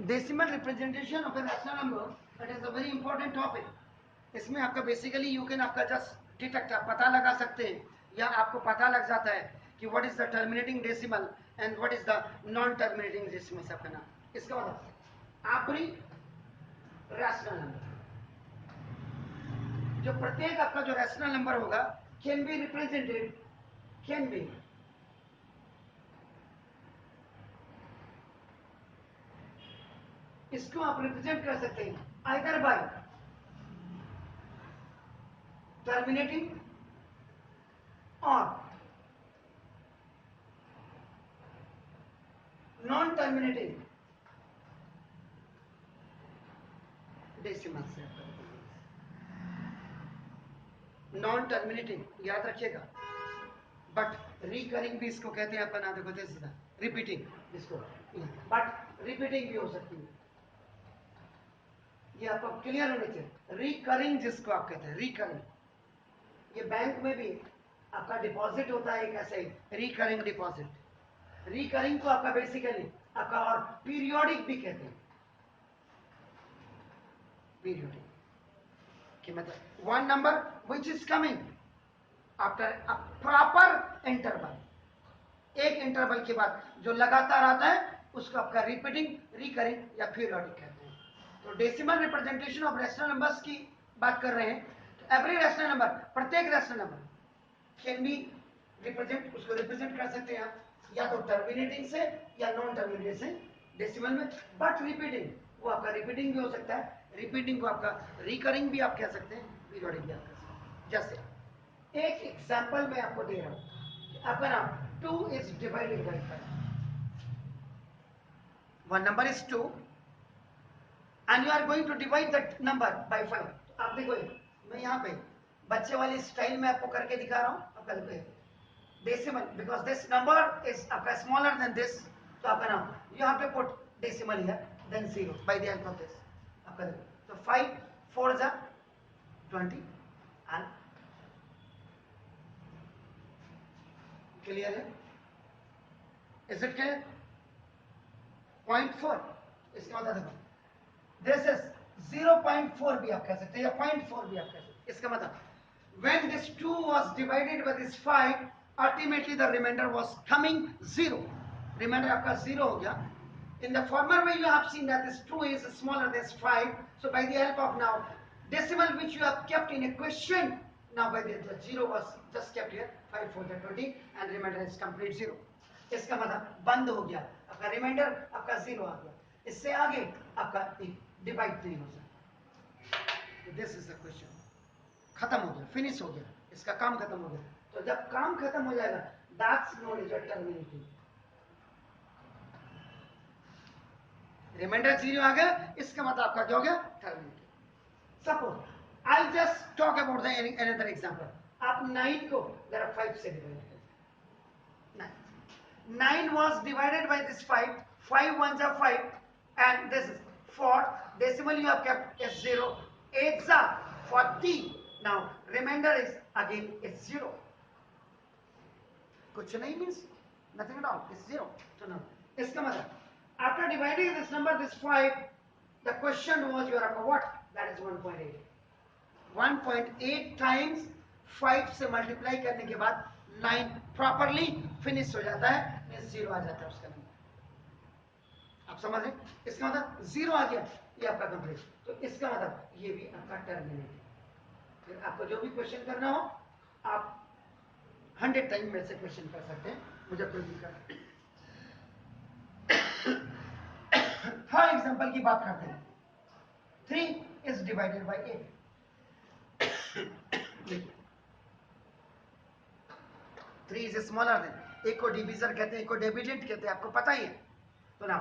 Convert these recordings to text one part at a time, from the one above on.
Decimal representation of a rational number, it is a very important topic. इसमें आपका basically you can आपका just detect, आप पता लगा सकते हैं या आपको पता लग जाता है कि what is the terminating decimal and what is the non terminating decimal सबका नाम. इसका मतलब आखिरी रैशनल नंबर, जो प्रत्येक आपका जो रैशनल नंबर होगा can be represented, can be इसको आप रिप्रेजेंट कर सकते हैं आइदर बाय टर्मिनेटिंग और नॉन टर्मिनेटिंग डेसिमल से. नॉन टर्मिनेटिंग याद रखिएगा, बट रिकरिंग भी इसको कहते हैं अपन. देखो दिस इज रिपीटिंग इसको, बट रिपीटिंग भी हो सकती है. ये आपको क्लियर होने चाहिए. रिकरिंग जिसको आप कहते हैं रिकरिंग, ये बैंक में भी आपका डिपॉजिट होता है एक ऐसे रिकरिंग डिपॉजिट. रिकरिंग को आपका बेसिकली आपका और पीरियोडिक भी कहते हैं. पीरियोडिक कि मतलब one number which is coming after a proper interval, एक इंटरवल के बाद जो लगातार आता है उसको आपका रिपीटिंग, रिकरिंग या पीरियोडिक कहते हैं. तो decimal representation of rational numbers की बात कर रहे हैं. तो एवरी रैशनल नंबर, प्रत्येक rational number can be represent, उसको रिप्रेजेंट कर सकते हैं आप या तो टर्मिनेटिंग से या नॉन टर्मिनेटिंग से डेसिमल में. बट रिपीटिंग, वो आपका रिपीटिंग भी हो सकता है. रिपीटिंग को आपका रिकरिंग भी आप कह सकते हैं, पीरियोडिक भी आप कह सकते हैं. जैसे एक एग्जांपल मैं आपको दे रहा हूं. आपका नाम 2 is divided by 5. One number is 2 and you are going to divide that number by 5. तो आप देखो, मैं यहाँ पे बच्चे वाली स्टाइल में आपको करके दिखा रहा हूँ. आपका देखो decimal, because this number is आपका स्मॉलर देन दिस, तो आपका नाम you have to put decimal here then 0 by the help of this. आपका देखो तो 5 4 जा 20 एंड क्लियर है. Is it clear? 0.4 इसका मतलब देखो दिस इज 0.4 भी आप कह सकते हैं या 0.4 भी आप कह सकते हैं. इसका मतलब when this 2 was divided by this 5, ultimately the remainder was coming 0. Remainder आपका 0 हो गया. In the former way you have seen that this 2 is smaller than 5, so by the help of now decimal which you have kept in a question, now by the 0 was just kept here, 5 4 20 and remainder is complete 0. इसका मतलब बंद हो गया आपका, reminder आपका 0 आ गया. इससे आगे आपका डिवाइड नहीं हो सकता. This is the question. खत्म हो गया, फिनिश हो गया, इसका काम खत्म हो गया. तो जब काम खत्म हो जाएगा that's known as terminating. Remainder 0 आ गया, इसका मतलब आपका क्या हो गया? Terminating. Suppose I just talk about the another example. आप 9 को जरा 5 से डिवाइड करें. 9 was divided by this 5, 5 ones are 5 and this is 4, decimal you have kept as 0, 8s are 40. Now remainder is again is 0. कुछ नहीं means nothing at all, it's 0. So now इसका मतलब after dividing this number this 5, the question was your what? That is 1.8. 1.8 times 5 से multiply करने के बाद 9 properly finish हो जाता है, 0 आ जाता है उसका नंबर. आप समझ रहे? इसका मतलब 0 आ गया, ये आपका कंप्लीट. तो इसका मतलब ये भी आपका टर्मिनेट. फिर आपको जो भी क्वेश्चन करना हो आप 100 टाइम में से क्वेश्चन कर सकते हैं, मुझे कोई दिक्कत नहीं. थर्ड एग्जांपल की बात करते हैं. 3 इज डिवाइडेड बाय 8. देखिए 3 इज स्मॉलर देन, एक को डिविजर कहते हैं, एक को डिविडेंड कहते हैं, आपको पता ही है. तो ना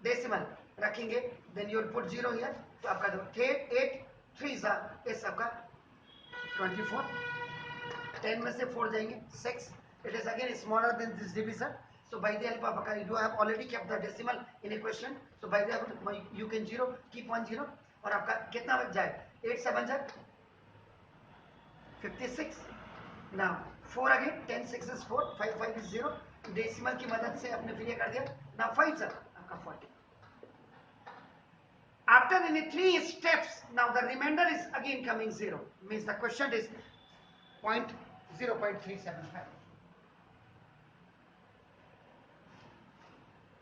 डेसिमल रखेंगे then you will put 0 here. तो आपका जो 8 3 इज आपका 24. 10 में से 4 जाएंगे 6. It is again smaller than this division. So by the help of you have already kept the decimal in a question. So by the help you can 0 keep 1 0 और आपका कितना बच जाए? 8 7 जाए 56. Now 4 again, 10 6 is 4, 5 5 is 0. Decimal की मदद से आपने फिर कर दिया. Now 5 सर आपका 40. after any 3 steps, now the remainder is again coming 0, means the quotient is 0.375.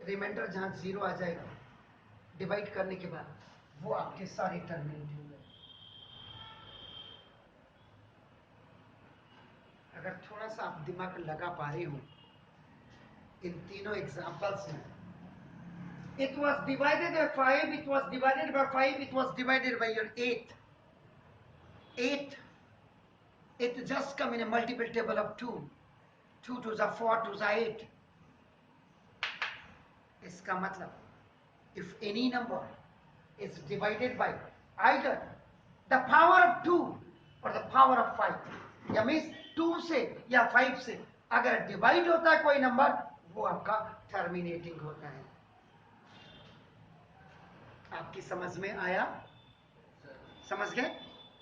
Reminder जहां 0 आ जाएगा डिवाइड करने के बाद, वो आपके सारे टर्मिनेट होंगे। अगर थोड़ा सा आप दिमाग लगा पा रहे हो इन तीनों एग्जांपल्स में, it was divided by 5, it was divided by 5, it was divided by your 8, it just come in a multiple table of 2, 2 2s are 4, 2s are 8. इसका मतलब if any number is divided by either the power of 2 or the power of 5, या means 2 से या 5 से अगर divide होता है कोई नंबर, वो आपका टर्मिनेटिंग होता है। आपकी समझ में आया? समझ गए?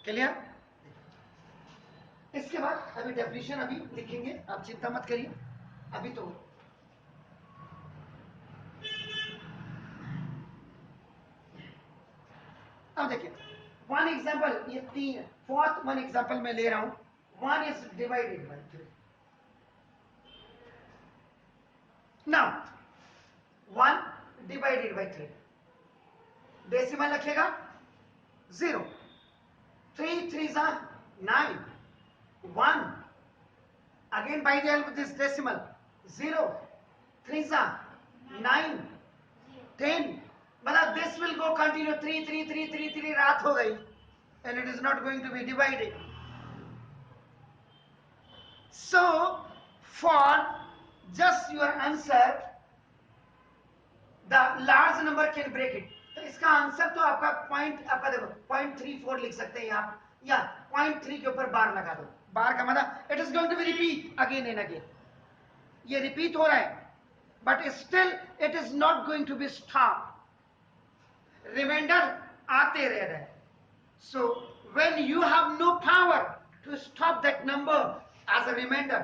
क्लियर? इसके बाद अभी डेफिनेशन अभी लिखेंगे, आप चिंता मत करिए। अभी तो अब देखिए वन एग्जाम्पल, ये 3 फोर्थ वन एग्जाम्पल मैं ले रहा हूं। 1 is divided by 3. Now 1 divided by 3, decimal रखेगा 0, 3 3s are 9, 1 again by the help of this decimal 0, 3s are 9, 10, मतलब this will go continue 3 3 3 3 3, रात हो गई and it is not going to be divided. So for just your answer the large number can break it. तो इसका answer तो आपका point, आपका देखो 0.34 लिख सकते हैं आप, या 0.3 के ऊपर बार लगा दो। बार का मतलब it is going to be repeat again and again, ये रिपीट हो रहा है but still it is not going to be stop, reminder आते रह रहे। So when you have no power to stop that number as a reminder,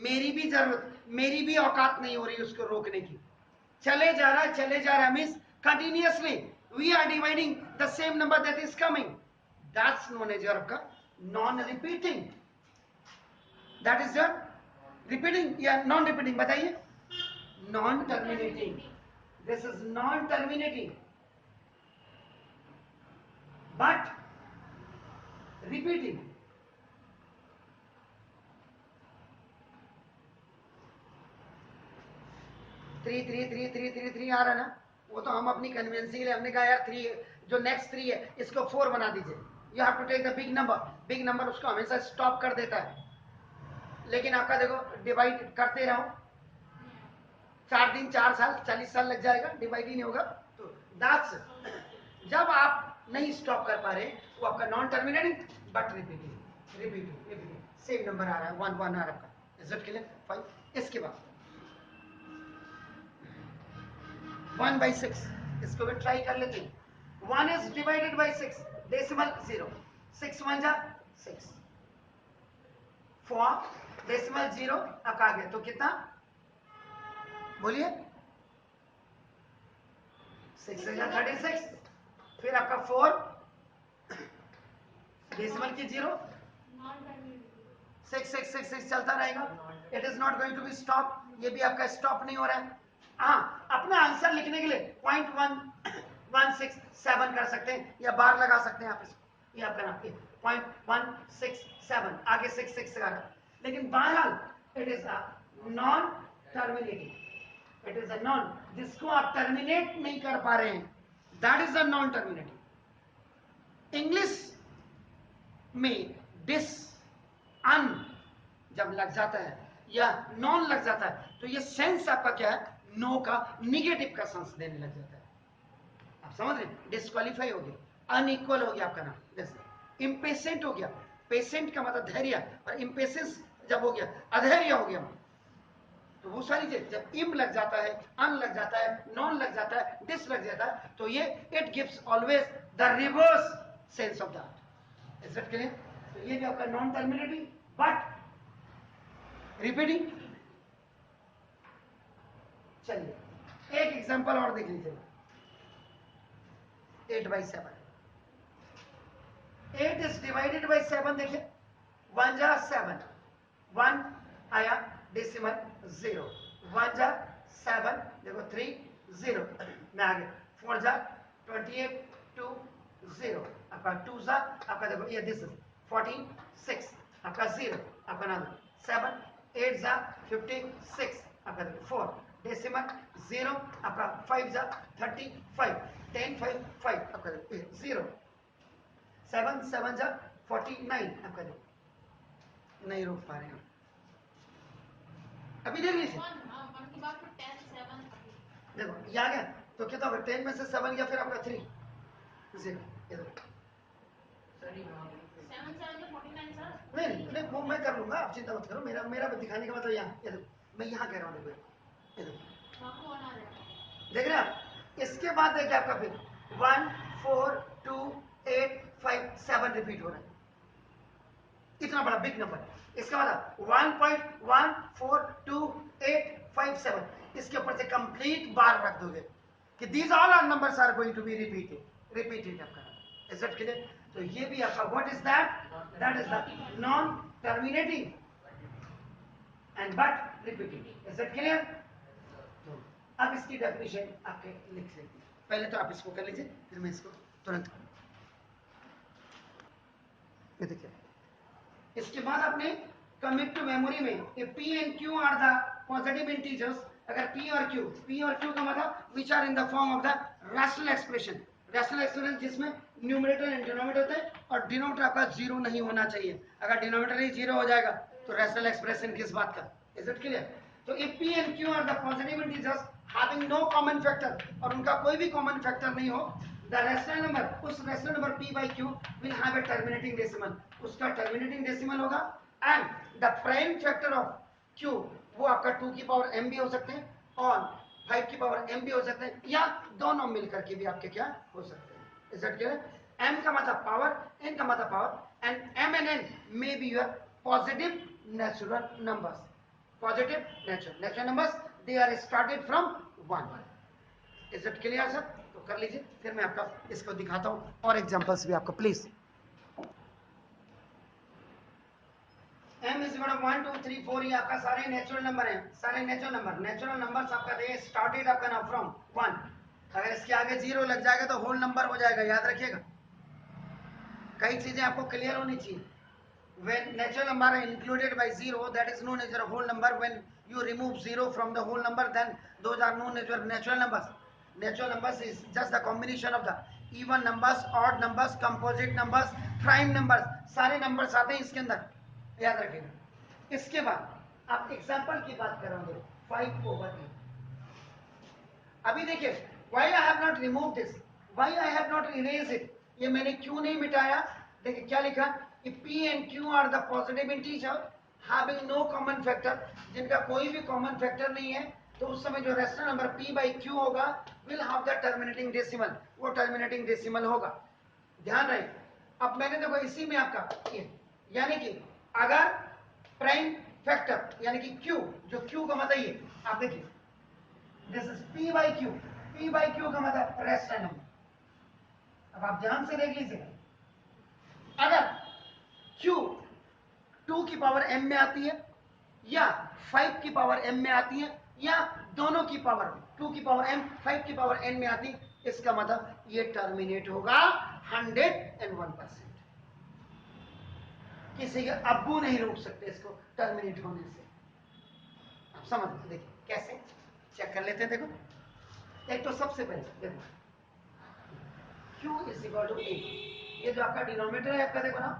मेरी भी जरूरत, मेरी भी औकात नहीं हो रही उसको रोकने की, चले जा रहा है चले जा रहा है, means continuously we are dividing the same number that is coming, that's known as your non-repeating, that is your repeating या non-repeating, बताइए? Non-terminating, this is non-terminating but repeating. Three three three three three three आ रहा ना, वो तो हम अपनी कन्वेंसी के लिए हमने कहा यार 3 जो नेक्स्ट 3 है इसको 4 बना दीजिए। You have to take the big number उसको हमेशा स्टॉप कर देता है, लेकिन आपका देखो डिवाइड करते रहो, 4 दिन 4 साल 40 साल लग जाएगा, डिवाइड ही नहीं होगा। तो दैट्स जब आप नहीं स्टॉप कर पा रहे, वो आपका non terminating but repeating same number आ रहा है 1 1 आ रहा है आपका। Is it clear? 5 इसके बाद 1/6, इसको भी ट्राई कर लेते हैं। 1 is divided by 6, डेसिमल 0, 6 1 जा 6, 4 डेसिमल 0 अब आ गया तो कितना बोलिए? 6 36, फिर आपका 4 डेसिमल की 0, 6 6 6 6 चलता रहेगा, it is not going to be stop, ये भी आपका स्टॉप नहीं हो रहा है। हाँ, अपना आंसर लिखने के लिए 0.167 कर सकते हैं या बार लगा सकते हैं आप इसको, ये आपका नाम 0.167 आगे 6 6 लगा, लेकिन बहरहाल it is a non terminating, it is a non, जिसको आप टर्मिनेट नहीं कर पा रहे हैं, that is a non terminating. English में डिस अन जब लग जाता है या नॉन लग जाता है तो ये सेंस आपका क्या है? नो का निगेटिव का सेंस देने लग जाता है। आप समझ रहे? डिस्क्वालीफाई हो गया, अनइक्वल हो गया आपका नाम, जैसे इम्पेशेंट हो गया, पेशेंट का मतलब धैर्य, और इम्पेशेंस जब हो गया अधैर्य हो गया। तो वो सारी चीज जब इम लग जाता है, अन लग जाता है, नॉन लग जाता है, डिस लग जाता है, तो ये it gives always the reverse sense of that. Is it clear? तो ये भी आपका नॉन टर्मिनेटिंग बट रिपीटिंग। चलिए एक एग्जांपल और देख लीजिए, 8/7. 8 is divided by 7. देखिए 1 जा 7, 1 आया डेसिमल 0, 1 जा 7, देखो 3 0 में आ गया, 4 जा 28 2 0, आपका 2 जा आपका देखो ये दिस इज 46, आपका 0 आपका नाम 7, 8 जा 56 आपका देखो 4 डेसिमल 0, आपका 5 जा 35, 10 5 5 आपका देखो 0, 7 7 जा 49 आपका देखो नहीं रोक पा रहे हैं अभी देख लीजिए देखो ये आ गया तो कितना होगा 10 में से 7 गया फिर आपका 3 0 ये देखो नहीं नहीं वो मैं कर लूंगा आप चिंता मत करो मेरा मेरा दिखाने का मतलब यहाँ ये देखो मैं यहाँ कह रहा हूँ देखो ये देखो देख रहे हैं आप इसके बाद देखिए आपका फिर 1 4 2 8 5 7 रिपीट हो रहा है इतना बड़ा बिग नंबर इसका मतलब 1.142857 इसके ऊपर से कंप्लीट बार रख दोगे कि these all are numbers are going to be repeated आपका इज इट क्लियर तो ये भी आपका what is that is the non terminating and but repeating is it clear अब इसकी डेफिनेशन आपके लिख लेते हैं पहले तो आप इसको कर लीजिए फिर मैं इसको तुरंत ये देखिए इसके बाद आपने कमिट टू मेमोरी में P and Q are the positive integers अगर P और Q का मतलब which are in the form of the rational expression जिसमें न्यूमरेटर एंड डिनोमिनेटर होते हैं और डिनोमिनेटर आपका जीरो नहीं होना चाहिए अगर डिनोमिनेटर ही जीरो हो जाएगा तो रैशनल एक्सप्रेशन किस बात का इज इट क्लियर तो if P and Q are the positive integers having no common factor और उनका कोई भी कॉमन फैक्टर नहीं हो the rational number उस rational number P by Q will have a terminating decimal उसका terminating decimal होगा and the prime factor of Q वो आपका 2 की पावर m भी हो सकते हैं और 5 की पावर m भी हो सकते हैं या दोनों मिलकर के भी आपके क्या हो सकते हैं is that clear m का मतलब पावर n का मतलब power and m and n may be your positive natural numbers natural numbers they are started from 1 is it clear sir तो कर लीजिए फिर मैं आपका इसको दिखाता हूं और एग्जांपल्स भी आपको please m is equal to 1 2 3 4 ये आपका सारे नेचुरल नंबर हैं सारे नेचुरल नंबर्स आपका दे स्टार्टेड आपका नाउ फ्रॉम 1 अगर इसके आगे 0 लग जाएगा तो होल नंबर हो जाएगा याद रखिएगा कई चीजें आपको क्लियर होनी चाहिए when natural number are included by 0 that is known as a whole number when you remove 0 from the whole number then those are known as your natural numbers is just the combination of the even numbers odd numbers composite numbers prime numbers सारे numbers आते हैं इसके अंदर याद रखिएगा इसके बाद आप एग्जांपल की बात करोगे 5/8 अभी देखिए why I have not removed this why I have not erased it ये मैंने क्यों नहीं मिटाया देखिए क्या लिखा if P and Q are the positive integer having no common factor जिनका कोई भी common factor नहीं है तो उस समय जो rational number P by Q होगा will have the terminating decimal वो terminating decimal होगा ध्यान रहे अब मैंने देखो इसी में आपका यानी कि अगर प्राइम फैक्टर यानी कि Q जो Q का मतलब ये आप देखिए this is P by Q का मतलब रेशनल नंबर अब आप ध्यान से देख लीजिए अगर Q 2 की पावर m में आती है या 5 की पावर m में आती है या दोनों की पावर 2 की पावर m 5 की पावर n में आती इसका मतलब ये टर्मिनेट होगा 101%। किसी के अब्बू नहीं रोक सकते इसको टर्मिनेट होने से। आप समझ देखिए कैसे चेक कर लेते हैं। देखो एक तो सबसे पहले देखो Q इज इक्वल टू 8। ये जो आपका डिनोमिनेटर है आपका देखो ना,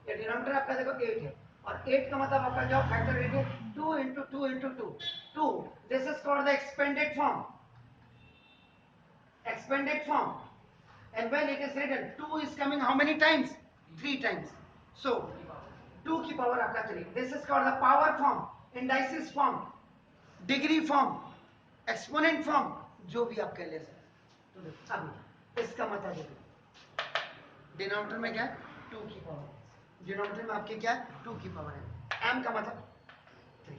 ये डिनोमिनेटर आपका देखो 8 है और 8 का मतलब आपका जो फैक्टर रेट है 2 into 2 into 2 2 this is called the expanded form and when it is written 2 is coming how many times 3 times so 2 की पावर आपका 3 this is called the power form, indices form, degree form, exponent form जो भी आप कह ले सकते। तो अब इसका मतलब देखो डिनोमिनेटर में क्या है 2 की पावर, डिनोमिनेटर में आपके क्या है 2 की पावर है। m का मतलब 3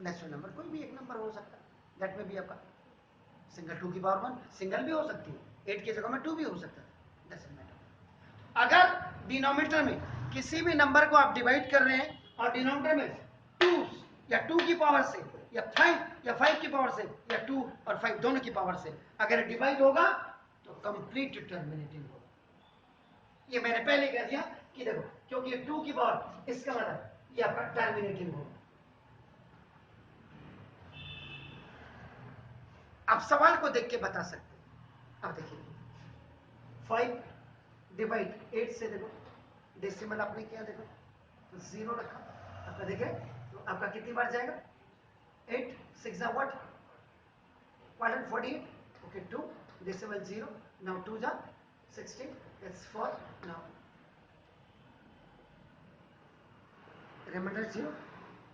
नेचुरल नंबर कोई भी एक नंबर हो सकता है, दैट में भी आपका सिंगल 2 की पावर 1 सिंगल भी हो सकती है, 8 की जगह में 2 भी हो सकता है, डजंट मैटर। अगर डिनोमिनेटर में किसी भी नंबर को आप डिवाइड कर रहे हैं और डिनोमिनेटर में 2 या 2 की पावर से या 5 की पावर से या 2 और 5 दोनों की पावर से अगर डिवाइड होगा तो कंप्लीट टर्मिनेटिंग होगा। ये मैंने पहले कह दिया कि देखो, क्योंकि 2 की पावर, इसका मतलब ये आपका टर्मिनेटिंग होगा। आप सवाल को देख के बता सकते हैं। अब देखिए 5 डिवाइड 8 से, देखो डेसिमल आपने किया, देखो तो 0 रखा, आपका देखे तो आपका कितनी बार जाएगा, 8 6 व्हाट 148, ओके 2 डेसिमल 0, नाउ 2 जा 16, दैट्स 4, नाउ रिमाइंडर 0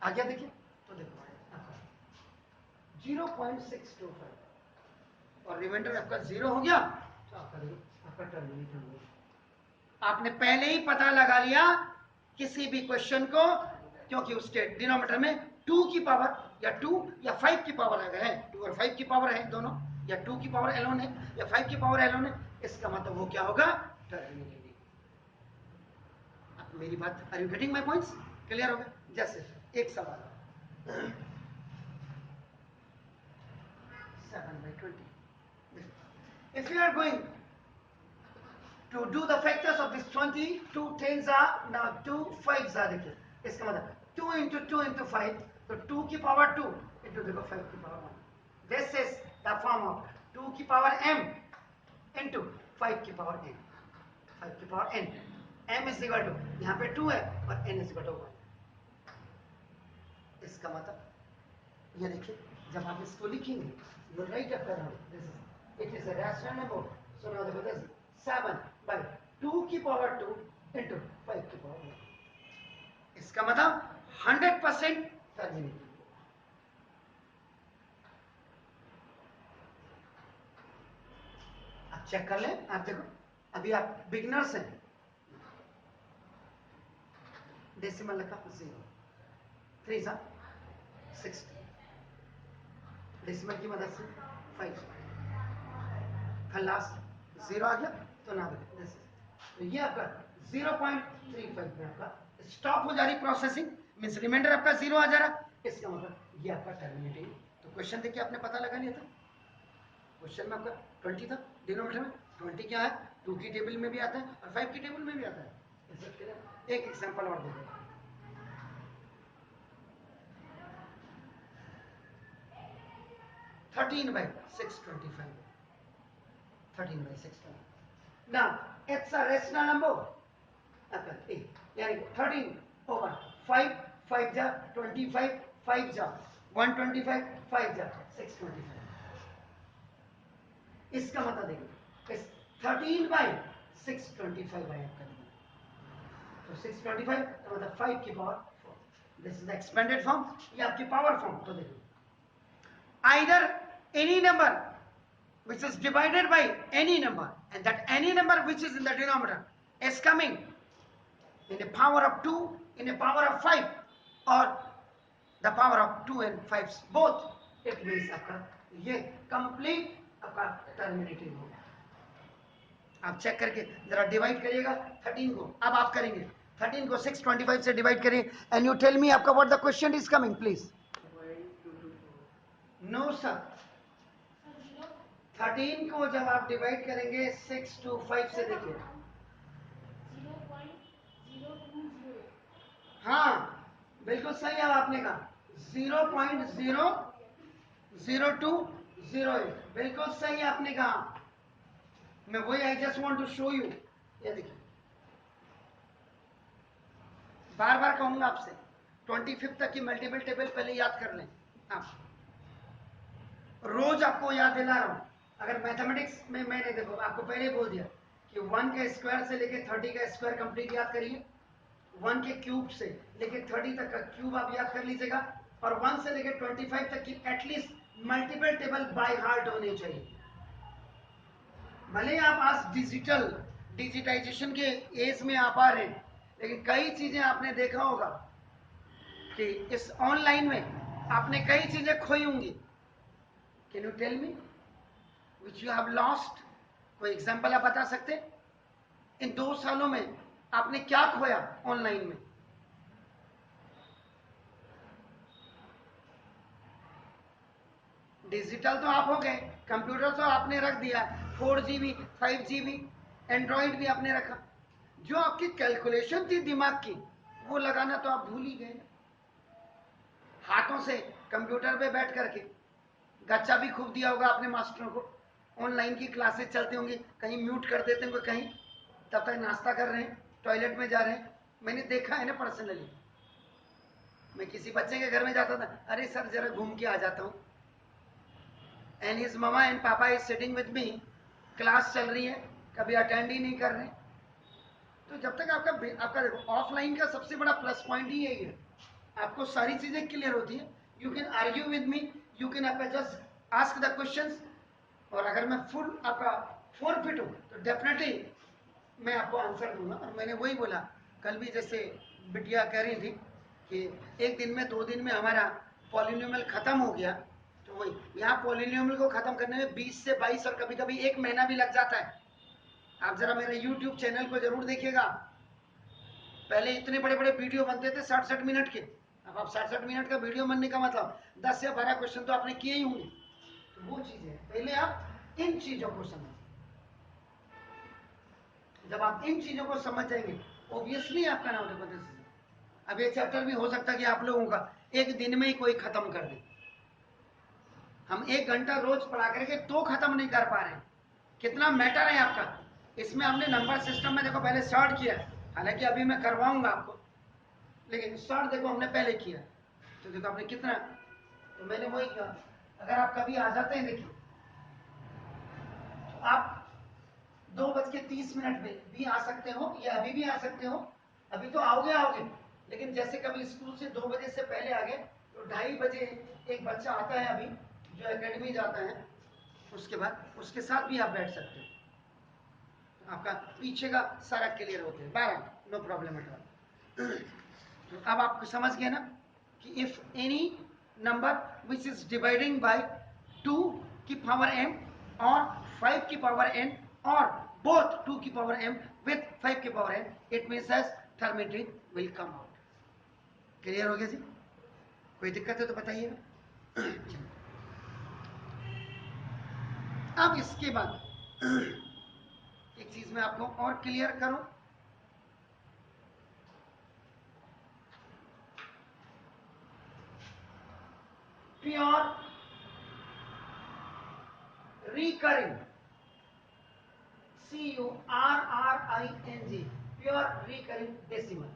आ गया। देखिए तो देखो 0.625 और रिमाइंडर आपका 0 हो गया, तो आपका देखो आपका टर्मिनेटर हो गया। आपने पहले ही पता लगा लिया किसी भी क्वेश्चन को, क्योंकि उसके डिनोमिनेटर में 2 की पावर या 2 या 5 की पावर अगर है, 2 और 5 की पावर है दोनों, या 2 की पावर एलोन है या 5 की पावर एलोन है, इसका मतलब वो क्या होगा, टर्मिनेटर। मेरी बात, are you getting my points? Clear हो गया? जैसे एक सवाल 7/20, if you are going to do the factors of this 20, 2 10s are, now 2 5s are, देखिए इसका मतलब 2 into 2 into 5, तो 2 की पावर 2 into देखो 5 की power 1, this is the form of 2 की पावर m into 5 की पावर n, 5 की power n, m is equal to, यहाँ पे 2 है और n is equal to 1। इसका मतलब ये देखिए, जब आप इसको लिखेंगे, you write after now, this is, it is a rational number, so now देखो this 7 by 2 की पावर 2 into 5 की पावर 1, इसका मतलब 100% टर्मिनेटिंग। आप चेक कर लें, आप देखो अभी आप बिगिनर्स हैं, डेसिमल लगा 0, 3 जा 60, डेसिमल की मदद से 5, फिर लास्ट 0 आ गया, तो ना देखो तो ये आपका 0.35 में आपका स्टॉप हो जा रही प्रोसेसिंग, मींस रिमाइंडर आपका 0 आ जा रहा, इसका मतलब ये आपका टर्मिनेटिंग। तो क्वेश्चन देखिए आपने पता लगा लिया था, क्वेश्चन में आपका 20 था, डिनोमिनेटर में 20 क्या है, 2 की टेबल में भी आता है और 5 की टेबल में भी आता है। एक एग्जांपल और देखो, thirteen by 625, 13/625, now it's a rational number, यानी 13 over 5, 5 जा 25, 5 जा 125, 5 जा 625, इसका मतलब देखिए इस 13/625 है आपका, तो 625 तो मतलब 5 की power 4, this is the expanded form, ये आपकी पावर फॉर्म। तो देखिए either any number which is divided by any number, and that any number which is in the denominator is coming in a power of 2, in a power of 5, or the power of 2 and 5 both, it means आपका ये complete आपका terminating होगा। आप check करके जरा divide करिएगा 13 को, अब आप करेंगे 13 को 625 से डिवाइड करिए, एंड यू टेल मी आपका what the question is coming please. No sir, 13 को जब आप डिवाइड करेंगे 625 से, देखिए 0.020, हाँ बिल्कुल सही है आपने कहा 0.00208, बिल्कुल सही आपने कहा। मैं वही, I just want to show you, ये देखिए बार बार कहूंगा आपसे 25 तक की मल्टीपल टेबल पहले याद कर लें, आप रोज आपको याद दिला रहा हूं। अगर मैथमेटिक्स में मैंने देखो आपको पहले बोल दिया कि 1 का स्क्वायर से लेके 30 का स्क्वायर कंप्लीट याद करिए, 1 के क्यूब से लेके 30 तक का क्यूब आप याद कर लीजिएगा, और 1 से लेके 25 तक की at least multiple table by heart होनी चाहिए। भले आप आज डिजिटाइजेशन के एज में आप आ रहे हैं, लेकिन कई चीजें आपने देखा होगा कि इस ऑनलाइन में आपने कई चीजें खोई होंगी। Can you tell me which you have lost? कोई एग्जाम्पल आप बता सकते? इन 2 सालों में आपने क्या खोया ऑनलाइन में? डिजिटल तो आप हो गए, कंप्यूटर तो आपने रख दिया, 4GB 5GB एंड्रॉइड भी आपने रखा, जो आपकी कैलकुलेशन थी दिमाग की वो लगाना तो आप भूल ही गए। हाथों से कंप्यूटर पे बैठ करके गच्चा भी खूब दिया होगा आपने मास्टरों को, ऑनलाइन की क्लासेस चलती होंगी, कहीं म्यूट कर देते होंगे, कहीं तब तक नाश्ता कर रहे हैं, टॉयलेट में जा रहे हैं। मैंने देखा है ना पर्सनली, मैं किसी बच्चे के घर में जाता था, अरे सर जरा घूम के आ जाता हूँ, एंड हिज ममा एंड पापा is sitting with me, class चल रही है, कभी अटेंड ही नहीं कर रहे। तो जब तक आपका देखो ऑफलाइन का सबसे बड़ा प्लस पॉइंट ही यही है, आपको सारी चीजें क्लियर होती है, you can argue with me, you can just ask the questions, और अगर मैं फुल आपका फॉरफिट हूँ तो डेफिनेटली मैं आपको आंसर दूंगा। और मैंने वही बोला कल भी, जैसे बिटिया कह रही थी कि एक दिन में 2 दिन में हमारा पॉलिनोमियल खत्म हो गया, तो वही यहाँ पॉलिनोमियल को खत्म करने में 20 से 22 और कभी कभी 1 महीना भी लग जाता है। आप जरा मेरे YouTube चैनल को जरूर देखिएगा, पहले इतने बड़े बड़े वीडियो बनते थे 60-60 मिनट के, अब आप 60-60 मिनट का वीडियो बनने का मतलब 10 या 12 क्वेश्चन तो आपने किए ही होंगे। तो वो चीजें पहले आप इन चीजों को समझ, जब आप इन चीजों को समझ जाएंगे ऑब्वियसली आपका नाम होगा। अब ये चैप्टर भी हो सकता है कि आप लोगों का एक दिन में ही कोई खत्म कर दे, हम 1 घंटा रोज पढ़ा करके तो खत्म नहीं कर पा रहे हैं। कितना मैटर है आपका, इसमें हमने नंबर सिस्टम में देखो पहले स्टार्ट किया, हालांकि अभी मैं करवाऊंगा आपको, लेकिन स्टार्ट देखो हमने पहले किया, तो देखो आपने कितना, तो मैंने वही कहा अगर आप कभी आ जाते हैं, देखिए तो आप 2:30 पे भी आ सकते हो या अभी भी आ सकते हो, अभी तो आओगे, लेकिन जैसे कभी स्कूल से 2 बजे से पहले आ गए तो 2:30 बजे एक बच्चा आता है अभी जो एकेडमी जाता है, उसके बाद उसके साथ भी आप बैठ सकते हो, आपका पीछे का सारा क्लियर होते हैं 12, नो प्रॉब्लम एट ऑल। तो अब आपको समझ गए ना कि if any number which is dividing by 2 की पावर m और 5 की पावर n और both 2 की पावर m with 5 की power n, it means as Hermite will come out। Clear हो गया जी? कोई दिक्कत है तो बताइएगा। अब इसके बाद एक चीज मैं आपको और क्लियर करूं, pure recurring, CURRING, pure recurring decimal.